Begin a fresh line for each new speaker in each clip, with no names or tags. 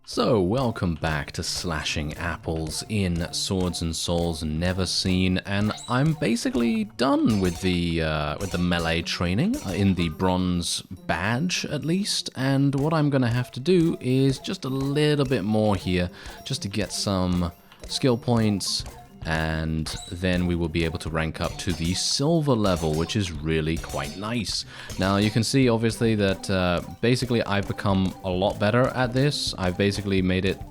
So, welcome back to Slashing Apples in Swords and Souls Neverseen, and I'm basically done with the melee training in the bronze badge at least. And what I'm gonna have to do is just a little bit more here, just to get some skill points, and then we will be able to rank up to the silver level, which is really quite nice. Now you can see obviously that basically I've become a lot better at this. I've basically made it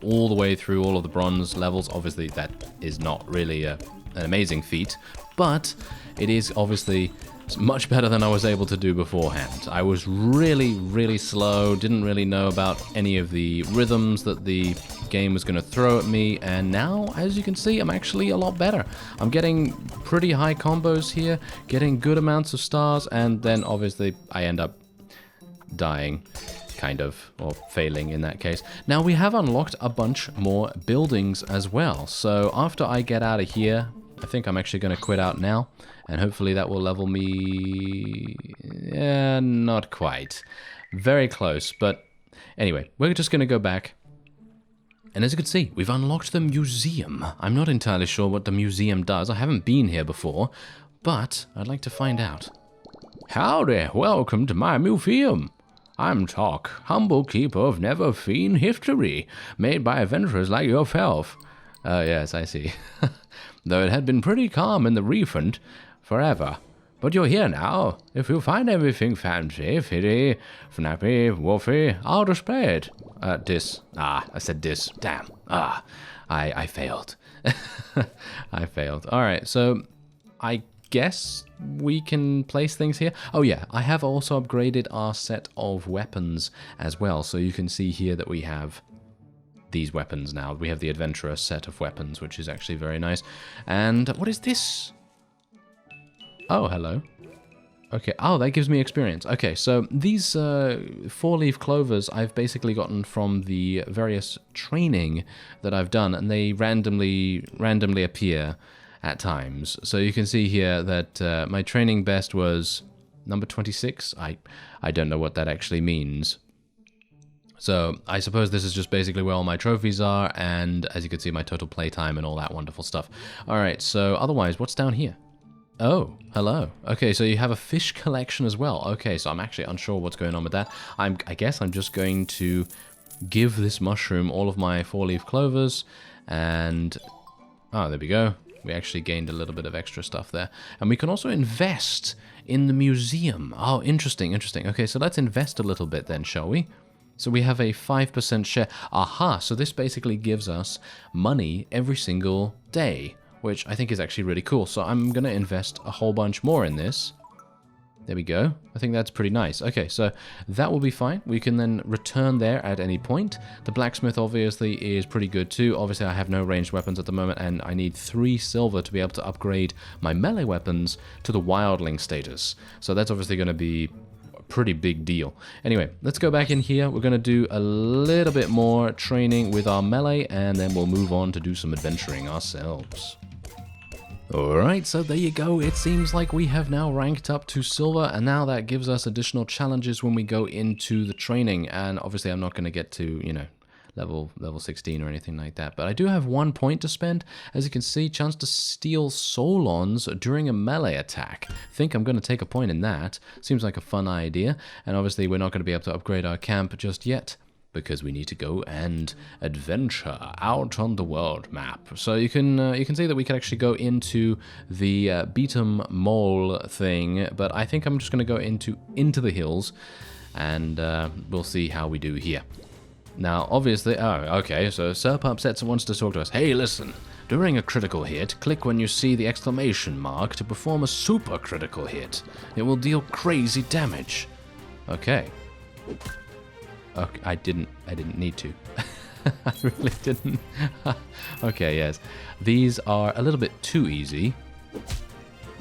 all the way through all of the bronze levels. Obviously that is not really an amazing feat, but it is obviously much better than I was able to do beforehand. I was really slow, didn't really know about any of the rhythms that the game was going to throw at me, and now, as you can see, I'm actually a lot better. I'm getting pretty high combos here, getting good amounts of stars, and then obviously I end up dying, kind of, or failing in that case. Now we have unlocked a bunch more buildings as well, so after I get out of here, I think I'm actually going to quit out now, and hopefully that will level me... yeah, not quite. Very close, but anyway, we're just going to go back. And as you can see, we've unlocked the museum. I'm not entirely sure what the museum does. I haven't been here before, but I'd like to find out.
Howdy, welcome to my museum. I'm Talk, humble keeper of Neverseen history, made by adventurers like yourself.
Yes, I see.
Though it had been pretty calm in the Reefant forever. But you're here now. If you find everything fancy, fitty, snappy, woofy, I'll display it.
I said dis. Damn. I failed. I failed. Alright, so I guess we can place things here. Oh yeah, I have also upgraded our set of weapons as well. So you can see here that we have these weapons now. We have the adventurer set of weapons, which is actually very nice. And what is this? Oh, hello. Okay, oh, that gives me experience. Okay, so these four-leaf clovers I've basically gotten from the various training that I've done, and they randomly appear at times. So you can see here that my training best was number 26. I don't know what that actually means. So I suppose this is just basically where all my trophies are, and as you can see, my total playtime and all that wonderful stuff. Alright, so otherwise, what's down here? Oh, hello. Okay, so you have a fish collection as well. Okay, so I'm actually unsure what's going on with that. I guess I'm just going to give this mushroom all of my four-leaf clovers, and... oh, there we go. We actually gained a little bit of extra stuff there. And we can also invest in the museum. Oh, interesting, interesting. Okay, so let's invest a little bit then, shall we? So we have a 5% share. Aha, so this basically gives us money every single day, which I think is actually really cool. So I'm going to invest a whole bunch more in this. There we go. I think that's pretty nice. Okay, so that will be fine. We can then return there at any point. The blacksmith obviously is pretty good too. Obviously I have no ranged weapons at the moment, and I need 3 silver to be able to upgrade my melee weapons to the Wildling status. So that's obviously going to be pretty big deal. Anyway, let's go back in here. We're going to do a little bit more training with our melee, and then we'll move on to do some adventuring ourselves. Alright, so there you go. It seems like we have now ranked up to silver, and now that gives us additional challenges when we go into the training. And obviously I'm not going to get to, you know, level 16 or anything like that, but I do have 1 point to spend. As you can see, chance to steal solons during a melee attack. Think I'm going to take a point in that. Seems like a fun idea, and obviously we're not going to be able to upgrade our camp just yet, because we need to go and adventure out on the world map. So you can see that we can actually go into the Beeton Mole thing, but I think I'm just going to go into the hills, and we'll see how we do here. Now, obviously, oh, okay, so Serp upsets and wants to talk to us. Hey, listen, during a critical hit, click when you see the exclamation mark to perform a super critical hit. It will deal crazy damage. Okay. Okay, I didn't need to. I really didn't. Okay, yes. These are a little bit too easy.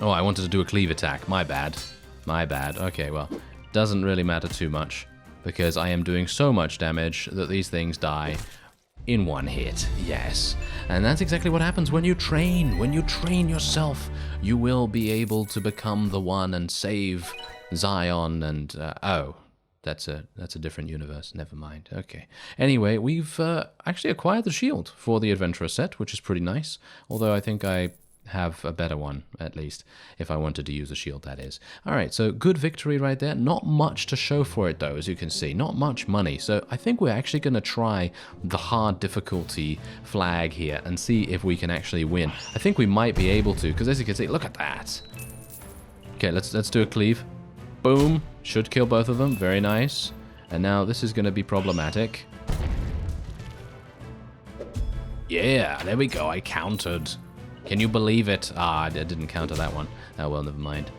Oh, I wanted to do a cleave attack. My bad. My bad. Okay, well, doesn't really matter too much, because I am doing so much damage that these things die in 1 hit. Yes. And that's exactly what happens when you train. When you train yourself, you will be able to become the one and save Zion and... oh. that's a different universe. Never mind. Okay. Anyway, we've actually acquired the shield for the Adventurer set, which is pretty nice. Although I think I have a better one, at least, if I wanted to use a shield, that is. Alright, so good victory right there. Not much to show for it, though, as you can see. Not much money. So I think we're actually going to try the hard difficulty flag here and see if we can actually win. I think we might be able to, because as you can see, look at that. Okay, let's do a cleave. Boom. Should kill both of them. Very nice. And now this is going to be problematic. Yeah, there we go. I countered. Can you believe it? Ah, I didn't counter that one. Oh, well, never mind.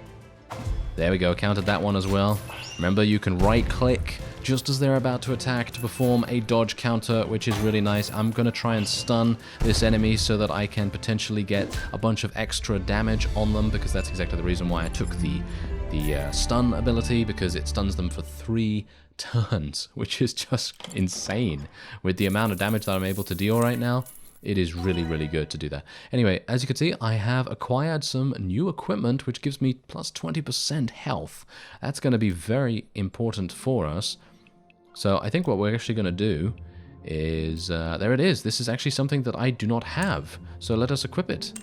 There we go, countered that one as well. Remember, you can right-click just as they're about to attack to perform a dodge counter, which is really nice. I'm going to try and stun this enemy so that I can potentially get a bunch of extra damage on them, because that's exactly the reason why I took the stun ability, because it stuns them for 3 turns, which is just insane. With the amount of damage that I'm able to deal right now, it is really, really good to do that. Anyway, as you can see, I have acquired some new equipment, which gives me plus 20% health. That's going to be very important for us. So I think what we're actually going to do is... there it is. This is actually something that I do not have. So let us equip it.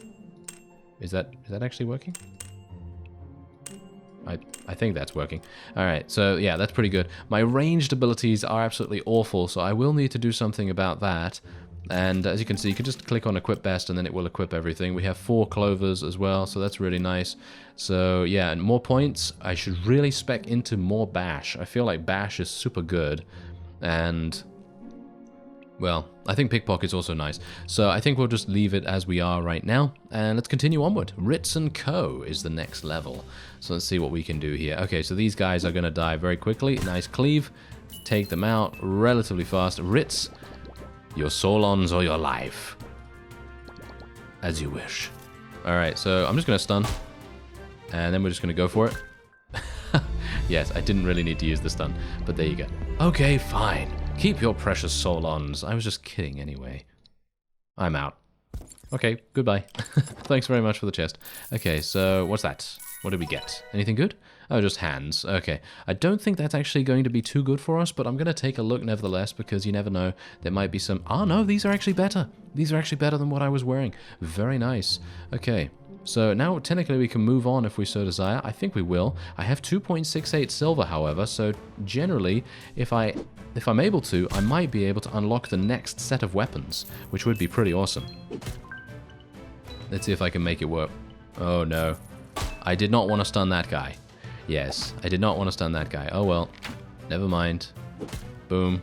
Is that actually working? I think that's working. Alright, so yeah, that's pretty good. My ranged abilities are absolutely awful, so I will need to do something about that. And as you can see, you can just click on equip best and then it will equip everything. We have 4 clovers as well, so that's really nice. So yeah, and more points. I should really spec into more bash. I feel like bash is super good. And, well, I think pickpocket's also nice. So I think we'll just leave it as we are right now. And let's continue onward. Ritz and Co. is the next level. So let's see what we can do here. Okay, so these guys are going to die very quickly. Nice cleave. Take them out relatively fast. Ritz... your Solons or your life. As you wish. Alright, so I'm just going to stun. And then we're just going to go for it. Yes, I didn't really need to use the stun. But there you go. Okay, fine. Keep your precious Solons. I was just kidding anyway. I'm out. Okay, goodbye. Thanks very much for the chest. Okay, so what's that? What did we get? Anything good? Oh, just hands. Okay. I don't think that's actually going to be too good for us, but I'm going to take a look nevertheless, because you never know. There might be some... oh, no, these are actually better. These are actually better than what I was wearing. Very nice. Okay. So now technically we can move on if we so desire. I think we will. I have 2.68 silver, however, so generally, if I'm able to, I might be able to unlock the next set of weapons, which would be pretty awesome. Let's see if I can make it work. Oh, no. I did not want to stun that guy. Yes, I did not want to stun that guy. Oh, well. Never mind. Boom.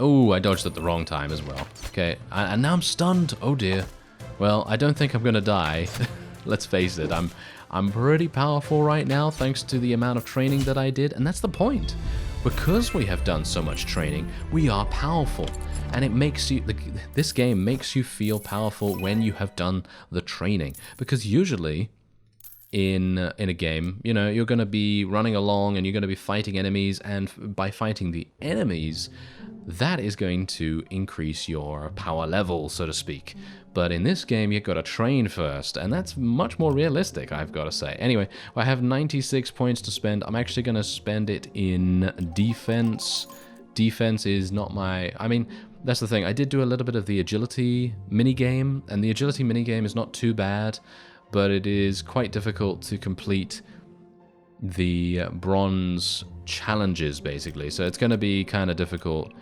Oh, I dodged at the wrong time as well. Okay, and now I'm stunned. Oh, dear. Well, I don't think I'm going to die. Let's face it. I'm pretty powerful right now, thanks to the amount of training that I did. And that's the point. Because we have done so much training, we are powerful. And it makes you... this game makes you feel powerful when you have done the training. Because usually... in a game, you know, you're going to be running along and you're going to be fighting enemies, and by fighting the enemies, that is going to increase your power level, so to speak. But in this game, you've got to train first, and that's much more realistic, I've got to say. Anyway, I have 96 points to spend. I'm actually going to spend it in defense. Defense is not my... I mean, that's the thing. I did do a little bit of the agility minigame, and the agility minigame is not too bad, but it is quite difficult to complete the bronze challenges, basically. So it's going to be kind of difficult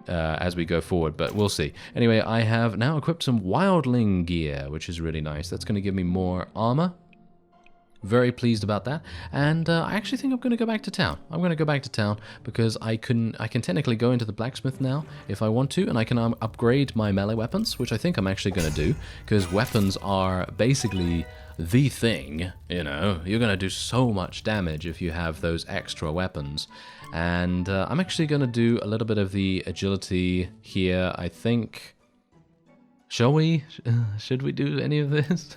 as we go forward, but we'll see. Anyway, I have now equipped some Wildling gear, which is really nice. That's going to give me more armor. Very pleased about that. And I actually think I'm going to go back to town. I'm going to go back to town because I can technically go into the blacksmith now if I want to, and I can upgrade my melee weapons, which I think I'm actually going to do, because weapons are basically the thing, you know. You're going to do so much damage if you have those extra weapons. And I'm actually going to do a little bit of the agility here, I think. Shall we? Should we do any of this?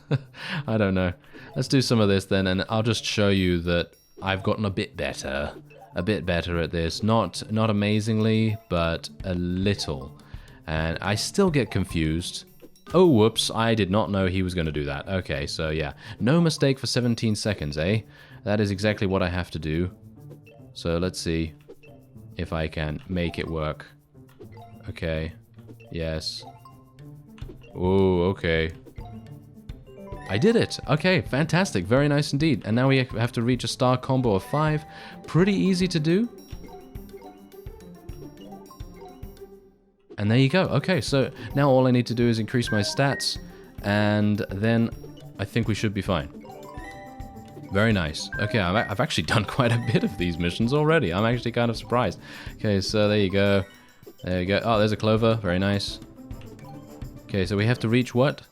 I don't know. Let's do some of this then, and I'll just show you that I've gotten a bit better at this. Not amazingly, but a little. And I still get confused. Oh, whoops, I did not know he was going to do that. Okay, so yeah. No mistake for 17 seconds, eh? That is exactly what I have to do. So let's see if I can make it work. Okay. Yes. Oh, okay. I did it! Okay, fantastic. Very nice indeed. And now we have to reach a star combo of 5. Pretty easy to do. And there you go. Okay, so now all I need to do is increase my stats, and then I think we should be fine. Very nice. Okay, I've actually done quite a bit of these missions already. I'm actually kind of surprised. Okay, so there you go. There you go. Oh, there's a clover. Very nice. Okay, so we have to reach what?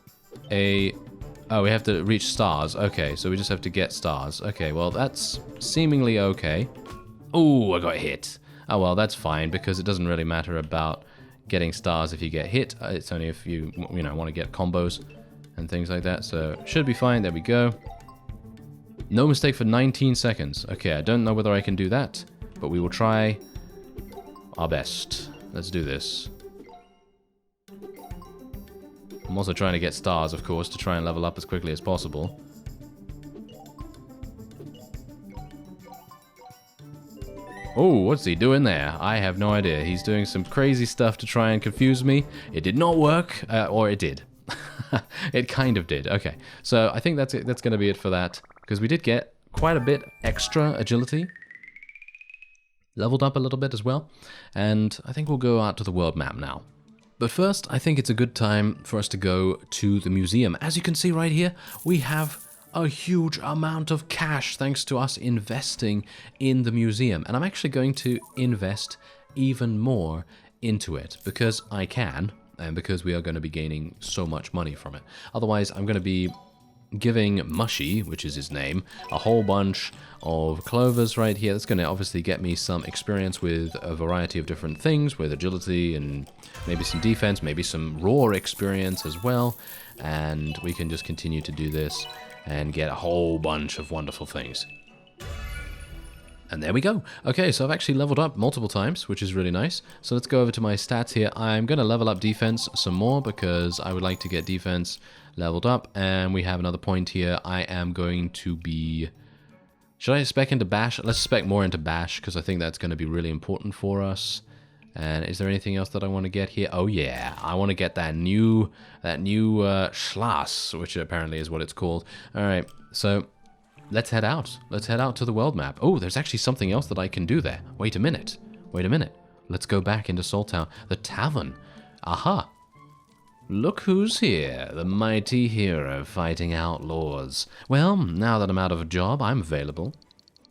Oh, we have to reach stars. Okay, so we just have to get stars. Okay, well, that's seemingly okay. Oh, I got hit. Oh, well, that's fine, because it doesn't really matter about getting stars if you get hit. It's only if you want to get combos and things like that. So, should be fine. There we go. No mistake for 19 seconds. Okay, I don't know whether I can do that, but we will try our best. Let's do this. I'm also trying to get stars, of course, to try and level up as quickly as possible. Oh, what's he doing there? I have no idea. He's doing some crazy stuff to try and confuse me. It did not work, or it did. It kind of did. Okay, so I think that's it. That's going to be it for that, because we did get quite a bit extra agility. Leveled up a little bit as well, and I think we'll go out to the world map now. But first, I think it's a good time for us to go to the museum. As you can see right here, we have a huge amount of cash thanks to us investing in the museum. And I'm actually going to invest even more into it because I can, and because we are going to be gaining so much money from it. Otherwise, I'm going to be giving Mushy, which is his name, a whole bunch of clovers right here. That's going to obviously get me some experience with a variety of different things, with agility and maybe some defense, maybe some roar experience as well. And we can just continue to do this and get a whole bunch of wonderful things. And there we go. Okay, so I've actually leveled up multiple times, which is really nice. So let's go over to my stats here. I'm going to level up defense some more because I would like to get defense leveled up. And we have another point here. I am going to be... Should I spec into bash? Let's spec more into bash because I think that's going to be really important for us. And is there anything else that I want to get here? Oh yeah, I want to get that new Schloss, which apparently is what it's called. All right, so let's head out. Let's head out to the world map. Oh, there's actually something else that I can do there. Wait a minute. Wait a minute. Let's go back into Salttown. The tavern. Aha. Look who's here, the mighty hero fighting outlaws. Well, now that I'm out of a job, I'm available.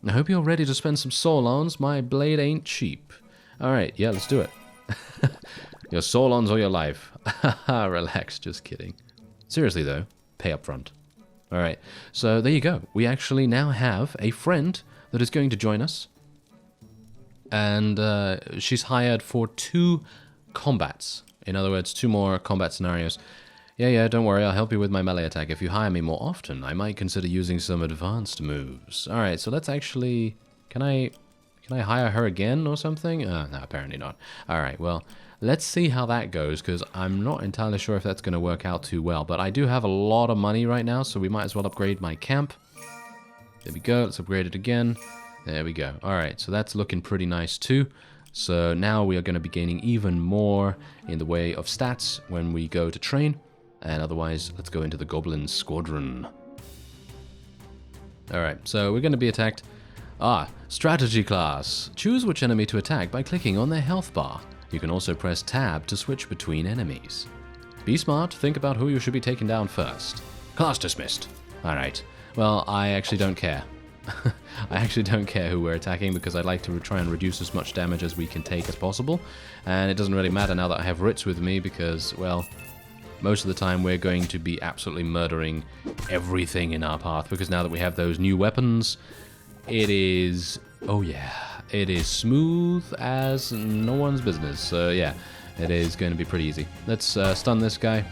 I hope you're ready to spend some solons. My blade ain't cheap. Alright, yeah, let's do it. Your solons or your life. Relax, just kidding. Seriously though, pay up front. Alright, so there you go. We actually now have a friend that is going to join us. And she's hired for 2 combats. In other words, 2 more combat scenarios. Yeah, don't worry, I'll help you with my melee attack. If you hire me more often, I might consider using some advanced moves. Alright, so let's actually... Can I hire her again or something? No, apparently not. Alright, well, let's see how that goes, because I'm not entirely sure if that's going to work out too well. But I do have a lot of money right now, so we might as well upgrade my camp. There we go, let's upgrade it again. There we go. Alright, so that's looking pretty nice too. So now we are going to be gaining even more in the way of stats when we go to train. And otherwise, let's go into the Goblin Squadron. Alright, so we're going to be attacked. Strategy class. Choose which enemy to attack by clicking on their health bar. You can also press tab to switch between enemies. Be smart, think about who you should be taking down first. Class dismissed. Alright, well, I actually don't care. I actually don't care who we're attacking because I'd like to try and reduce as much damage as we can take as possible. And it doesn't really matter now that I have Ritz with me because, well, most of the time we're going to be absolutely murdering everything in our path because now that we have those new weapons, it is, oh yeah, it is smooth as no one's business. So yeah, it is going to be pretty easy. Let's stun this guy.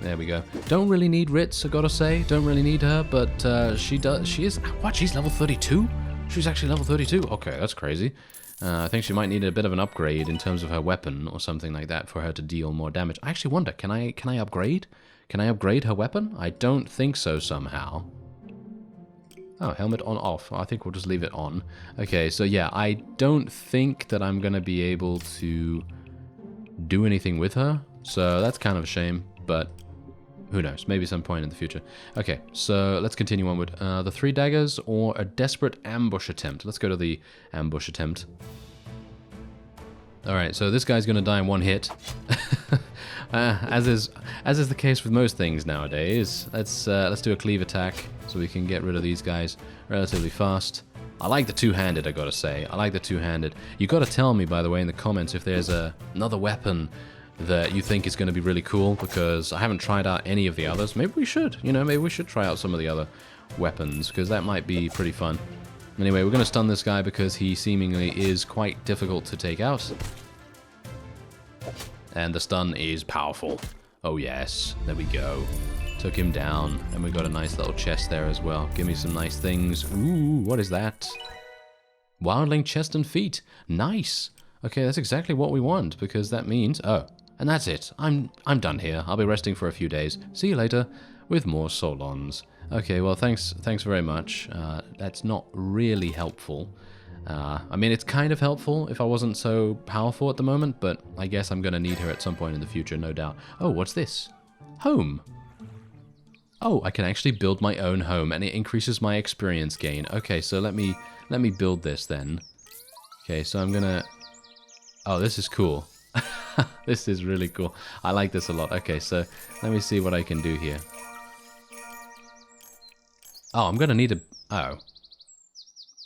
There we go. Don't really need Ritz, I gotta say. Don't really need her, but she does. She is, what, she's level 32? She's actually level 32? Okay, that's crazy. I think she might need a bit of an upgrade in terms of her weapon or something like that for her to deal more damage. I actually wonder, can I upgrade? Can I upgrade her weapon? I don't think so somehow. Oh, helmet on off. I think we'll just leave it on. Okay, so yeah, I don't think that I'm going to be able to do anything with her. So that's kind of a shame, but who knows? Maybe some point in the future. Okay, so let's continue onward. The 3 daggers or a desperate ambush attempt. Let's go to the ambush attempt. Alright, so this guy's going to die in 1 hit. As is the case with most things nowadays. Let's do a cleave attack so we can get rid of these guys relatively fast. I like the two-handed, I gotta say. I like the two-handed. You gotta tell me, by the way, in the comments if there's another weapon that you think is going to be really cool, because I haven't tried out any of the others. Maybe we should, you know, maybe we should try out some of the other weapons, because that might be pretty fun. Anyway, we're going to stun this guy because he seemingly is quite difficult to take out. And the stun is powerful. Oh yes, there we go. Took him down, and we got a nice little chest there as well. Give me some nice things. Ooh, what is that? Wildling chest and feet. Nice. Okay, that's exactly what we want, because that means... Oh, and that's it. I'm done here. I'll be resting for a few days. See you later with more Solons. Okay, well, thanks very much. That's not really helpful. I mean, it's kind of helpful if I wasn't so powerful at the moment, but I guess I'm going to need her at some point in the future, no doubt. Oh, what's this? Home. Oh, I can actually build my own home, and it increases my experience gain. Okay, so let me build this then. Okay, so I'm gonna... Oh, this is cool. This is really cool. I like this a lot. Okay, so let me see what I can do here. Oh, I'm gonna need a... Oh.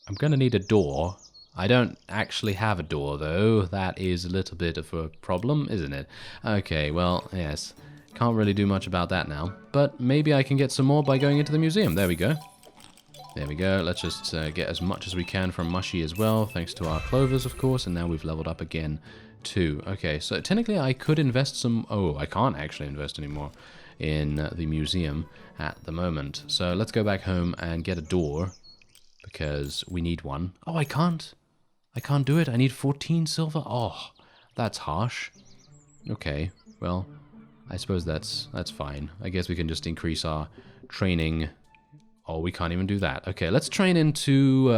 I'm gonna need a door. I don't actually have a door, though. That is a little bit of a problem, isn't it? Okay, well, yes. Can't really do much about that now. But maybe I can get some more by going into the museum. There we go. There we go. Let's just get as much as we can from Mushy as well, thanks to our clovers, of course. And now we've leveled up again, too. Okay, so technically I could invest some... Oh, I can't actually invest anymore in the museum at the moment. So let's go back home and get a door, because we need one. Oh, I can't. I can't do it. I need 14 silver. Oh, that's harsh. Okay, well, I suppose that's fine. I guess we can just increase our training. Oh, we can't even do that. Okay, let's train into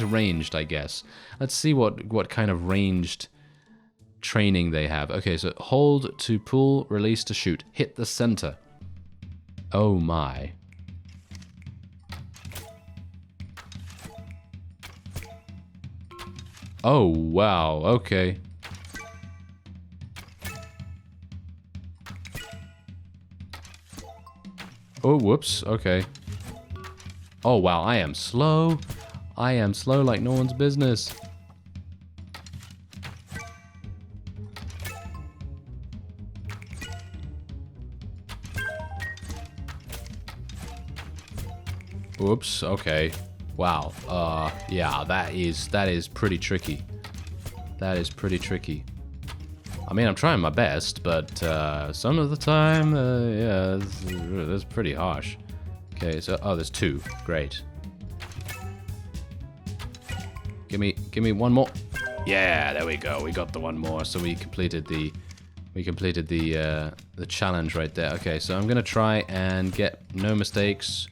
ranged, I guess. Let's see what kind of ranged training they have. Okay, so hold to pull, release to shoot. Hit the center. Oh my. Oh, wow, okay. Oh, whoops, okay. Oh, wow, I am slow. I am slow like no one's business. Whoops, okay. Wow, yeah, that is pretty tricky. That is pretty tricky. I mean, I'm trying my best, but some of the time, yeah, that's pretty harsh. Okay, so, oh, there's 2. Great. Give me one more. Yeah, there we go. We got the one more, so we completed the challenge right there. Okay, so I'm gonna try and get no mistakes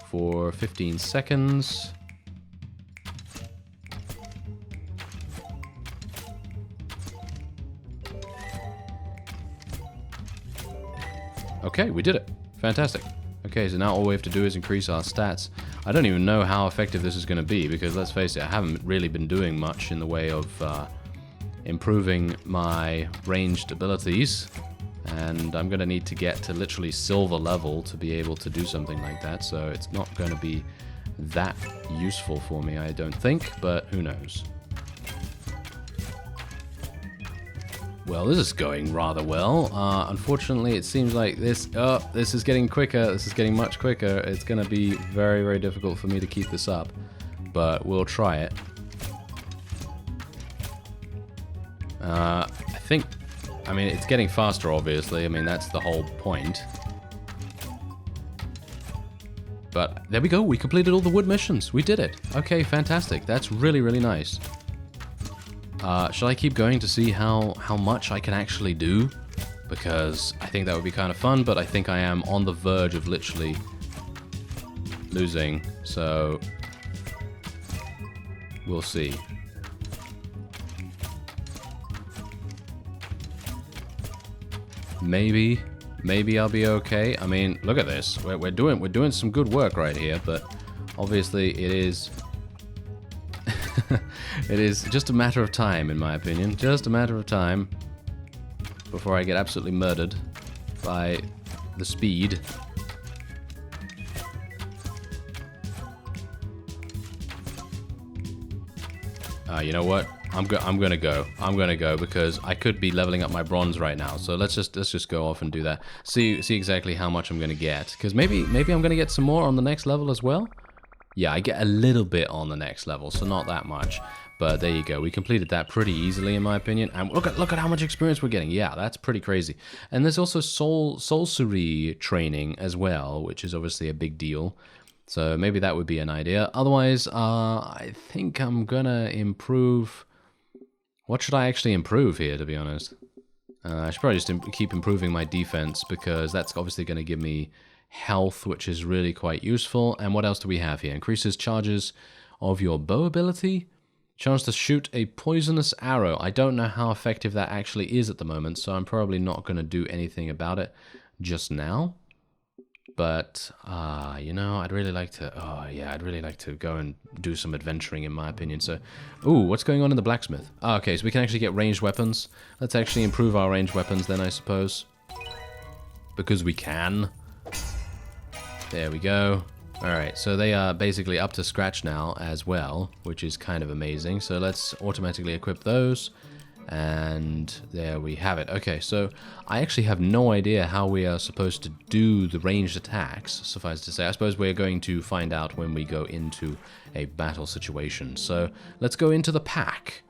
for 15 seconds. Okay, we did it. Fantastic. Okay, so now all we have to do is increase our stats. I don't even know how effective this is going to be, because let's face it, I haven't really been doing much in the way of improving my ranged abilities. And I'm going to need to get to literally silver level to be able to do something like that. So it's not going to be that useful for me, I don't think, but who knows. Well, this is going rather well. Unfortunately, it seems like this is getting quicker. This is getting much quicker. It's going to be very, very difficult for me to keep this up, but we'll try it. I mean, it's getting faster, obviously. I mean, that's the whole point. But there we go. We completed all the wood missions. We did it. Okay, fantastic. That's really, really nice. Shall I keep going to see how much I can actually do? Because I think that would be kind of fun, but I think I am on the verge of literally losing, so we'll see. Maybe I'll be okay. I mean, look at this. We're doing some good work right here, but obviously it is it is just a matter of time, in my opinion. Just a matter of time before I get absolutely murdered by the speed. You know what? I'm gonna go because I could be leveling up my bronze right now. So let's just go off and do that. See exactly how much I'm gonna get. Because maybe I'm gonna get some more on the next level as well. Yeah, I get a little bit on the next level, so not that much. But there you go. We completed that pretty easily, in my opinion. And look at how much experience we're getting. Yeah, that's pretty crazy. And there's also sorcery training as well, which is obviously a big deal. So maybe that would be an idea. Otherwise, I think I'm gonna improve. What should I actually improve here, to be honest? I should probably just keep improving my defense, because that's obviously going to give me health, which is really quite useful. And what else do we have here? Increases charges of your bow ability. Chance to shoot a poisonous arrow. I don't know how effective that actually is at the moment, so I'm probably not going to do anything about it just now. But, you know, I'd really like to... Oh, yeah, I'd really like to go and do some adventuring, in my opinion. So, ooh, what's going on in the blacksmith? Oh, okay, so we can actually get ranged weapons. Let's actually improve our ranged weapons then, I suppose. Because we can. There we go. Alright, so they are basically up to scratch now as well, which is kind of amazing. So let's automatically equip those. And there we have it. Okay, so I actually have no idea how we are supposed to do the ranged attacks, suffice to say. I suppose we're going to find out when we go into a battle situation. So let's go into the pack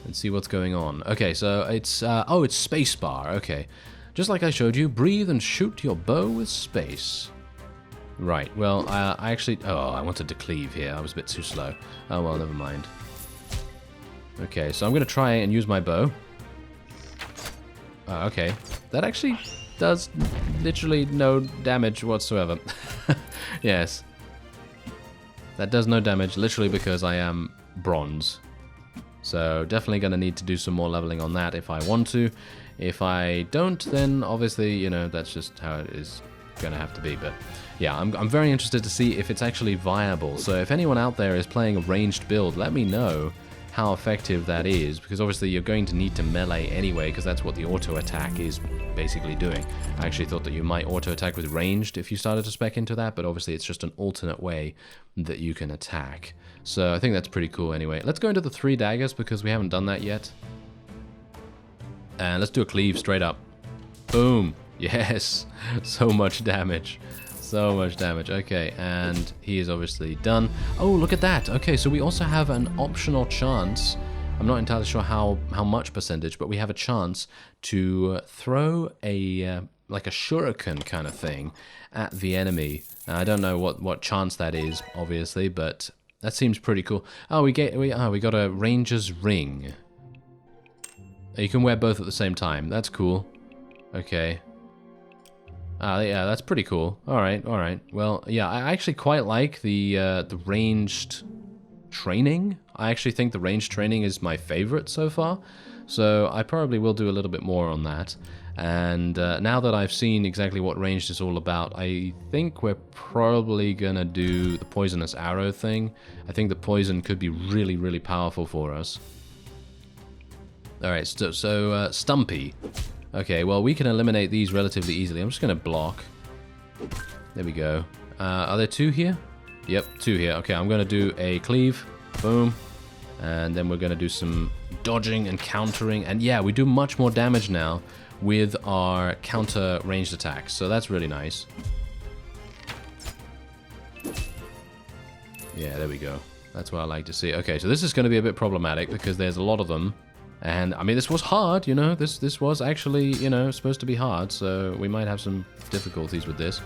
and see what's going on. Okay, so it's, oh, it's spacebar. Okay, just like I showed you, breathe and shoot your bow with space. Right, well, I actually, oh, I wanted to cleave here. I was a bit too slow. Oh, well, never mind. Okay, so I'm going to try and use my bow. Okay, that actually does literally no damage whatsoever. Yes. That does no damage, literally because I am bronze. So definitely going to need to do some more leveling on that if I want to. If I don't, then obviously, you know, that's just how it is going to have to be. But yeah, I'm very interested to see if it's actually viable. So if anyone out there is playing a ranged build, let me know how effective that is, because obviously you're going to need to melee anyway, because that's what the auto attack is basically doing. I actually thought that you might auto attack with ranged if you started to spec into that, but obviously it's just an alternate way that you can attack. So I think that's pretty cool anyway. Let's go into the 3 daggers because we haven't done that yet. And let's do a cleave straight up. Boom. Yes. So much damage. So much damage. Okay, and he is obviously done. Oh, look at that. Okay, so we also have an optional chance. I'm not entirely sure how much percentage, but we have a chance to throw a like a shuriken kind of thing at the enemy. I don't know what chance that is, obviously, but that seems pretty cool. Oh, we got a ranger's ring. You can wear both at the same time. That's cool. Okay. Yeah, that's pretty cool. All right. Well, yeah, I actually quite like the ranged training. I actually think the ranged training is my favorite so far. So I probably will do a little bit more on that. And now that I've seen exactly what ranged is all about, I think we're probably gonna do the poisonous arrow thing. I think the poison could be really, really powerful for us. All right, so Stumpy. Okay, well, we can eliminate these relatively easily. I'm just going to block. There we go. Are there 2 here? Yep, 2 here. Okay, I'm going to do a cleave. Boom. And then we're going to do some dodging and countering. And yeah, we do much more damage now with our counter ranged attacks. So that's really nice. Yeah, there we go. That's what I like to see. Okay, so this is going to be a bit problematic because there's a lot of them. And, I mean, this was hard, you know, this was actually, you know, supposed to be hard, so we might have some difficulties with this.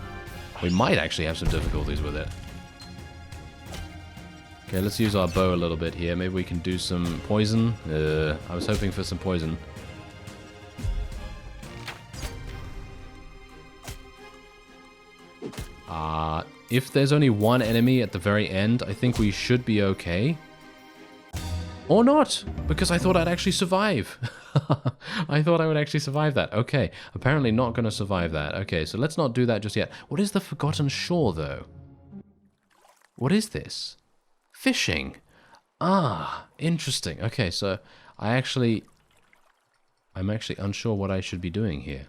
We might actually have some difficulties with it. Okay, let's use our bow a little bit here. Maybe we can do some poison. I was hoping for some poison. if there's only one enemy at the very end, I think we should be okay. Or not, because I thought I'd actually survive. I thought I would actually survive that. Okay, apparently not going to survive that. Okay, so let's not do that just yet. What is the Forgotten Shore, though? What is this? Fishing. Ah, interesting. Okay, so I'm actually unsure what I should be doing here.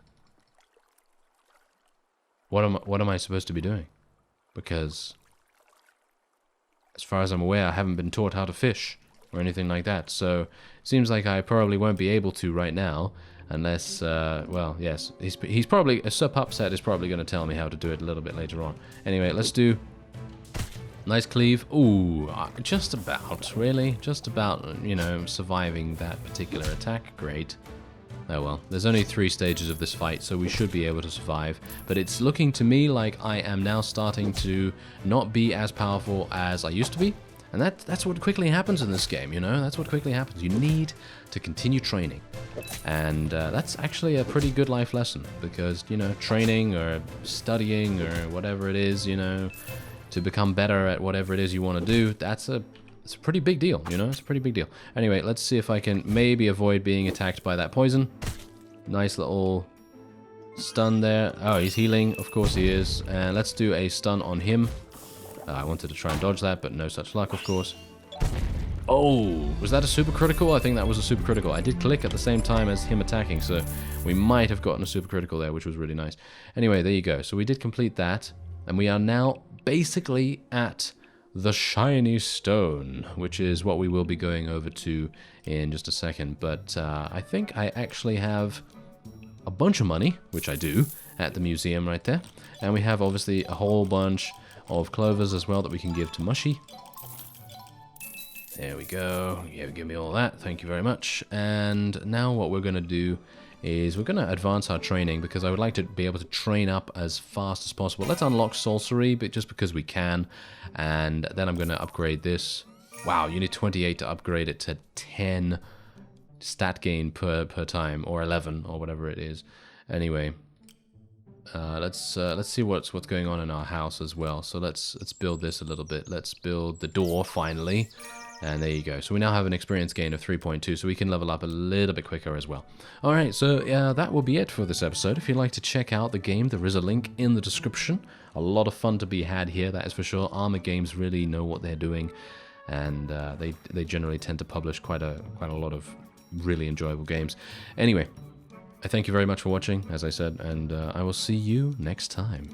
What am I supposed to be doing? Because, as far as I'm aware, I haven't been taught how to fish or anything like that. So it seems like I probably won't be able to right now, unless, well, yes, he's probably, Sir Pupset is probably going to tell me how to do it a little bit later on. Anyway, let's do nice cleave. Ooh, just about, really, just about, you know, surviving that particular attack. Great. Oh well, there's only 3 stages of this fight, so we should be able to survive. But it's looking to me like I am now starting to not be as powerful as I used to be. And that's what quickly happens in this game, you know? That's what quickly happens. You need to continue training. And that's actually a pretty good life lesson. Because, you know, training or studying or whatever it is, you know, to become better at whatever it is you want to do, it's a pretty big deal, you know? It's a pretty big deal. Anyway, let's see if I can maybe avoid being attacked by that poison. Nice little stun there. Oh, he's healing. Of course he is. And let's do a stun on him. I wanted to try and dodge that, but no such luck, of course. Oh, was that a super critical? I think that was a super critical. I did click at the same time as him attacking, so we might have gotten a super critical there, which was really nice. Anyway, there you go. So we did complete that, and we are now basically at the shiny stone, which is what we will be going over to in just a second. But I think I actually have a bunch of money, which I do, at the museum right there. And we have obviously a whole bunch of clovers as well that we can give to Mushy. There we go. Yeah, give me all that. Thank you very much. And now what we're going to do is we're going to advance our training, because I would like to be able to train up as fast as possible. Let's unlock sorcery, but just because we can. And then I'm going to upgrade this. Wow, you need 28 to upgrade it to 10 stat gain per time, or 11, or whatever it is. Anyway, let's see what's going on in our house as well. So let's build this a little bit. Let's build the door finally. And there you go. So we now have an experience gain of 3.2, so we can level up a little bit quicker as well. Alright, so that will be it for this episode. If you'd like to check out the game, there is a link in the description. A lot of fun to be had here, that is for sure. Armor Games really know what they're doing, and they generally tend to publish quite a lot of really enjoyable games. Anyway, I thank you very much for watching, as I said, and I will see you next time.